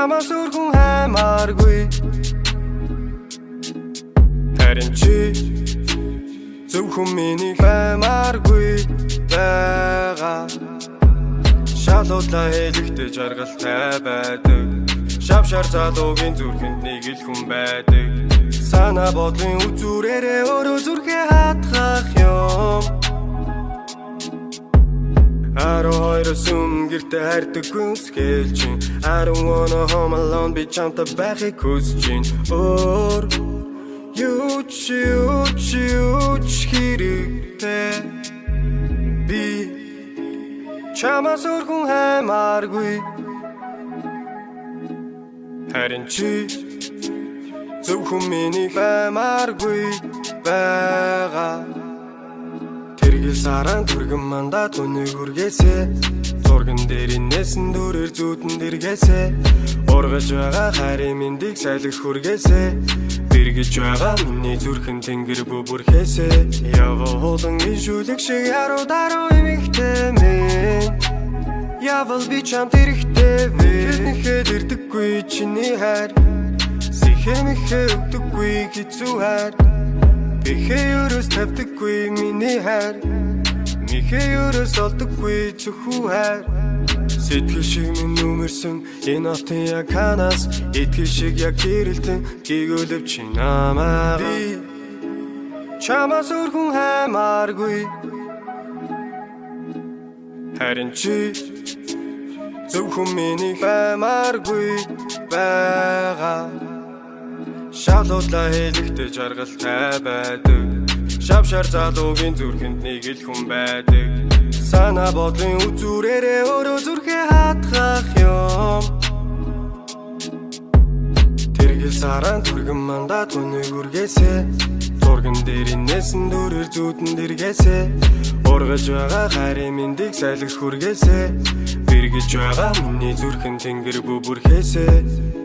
Чамаас өөр хүн хаймааргүй харин чи зөвхөн миний хаймааргүй байгаа шалуулаа хэлэхдээ жаргалтай байдаг шавшар залуугийн зүрхэнд нэг л хүн байдаг санаа бодлын үзүүрээрээ өөрөө зүрхээ хатгах юм 12 гэртээ хайрдаггүй скэлчин I don't wanna home alone би чамтай байхыг хүсэж байна өөр юу ч хэрэгтэй би чамаас өөр хүн хаймааргүй харин чи зөвхөн миний хаймааргүй байгаа Тэргэл саран түргэн мандат өнөг үргээсэ зурган дээр инээсэн дүрээр зүудэн дэргээсэ ургаж байгаа хайрын мэндийг сайлах хүргээсэ бэргэж байгаа миний зүрхэн тэнгэр бүбүрхээсэ ява хуулан ижүүлэг шиг яруу даруу эмэгтэй мэн явал би чамд хэрэгтэй вэхэд ирдэггүй чиний хайр сэхэмэхэ өгдөггүй хэцүү хайр Бихээ өрөөс тавдаггүй миний хайр Михээ өрөөс олдоггүй зөвхүү хайр Сэтгэл шиг минь нүмерсэн энэ хотын яг ханаас Итгэл шиг яг гэрэлтэн гэгүүлв чи намайг Би чамаас өөр хүн хаймааргүй Харин чи зөвхөн миний хаймааргүй байгаа Шалуулаа хэлэхдээ жаргалтай байдаг Шавшар залуугийн зүрхэнд нэг л хүн байдаг Санаа бодлын үзүүрээрээ өөрөө зүрхээ хатгах юм Тэргэл саран түргэн мандат өнөг үргээсэ зурган дээр инээсэн дүрээр зүудэн дэргээсэ ургаж байгаа хайрын мэндийг сайлах хүргээсэ бэргэж байгаа миний зүрхэн тэнгэр бүбүрхээсэ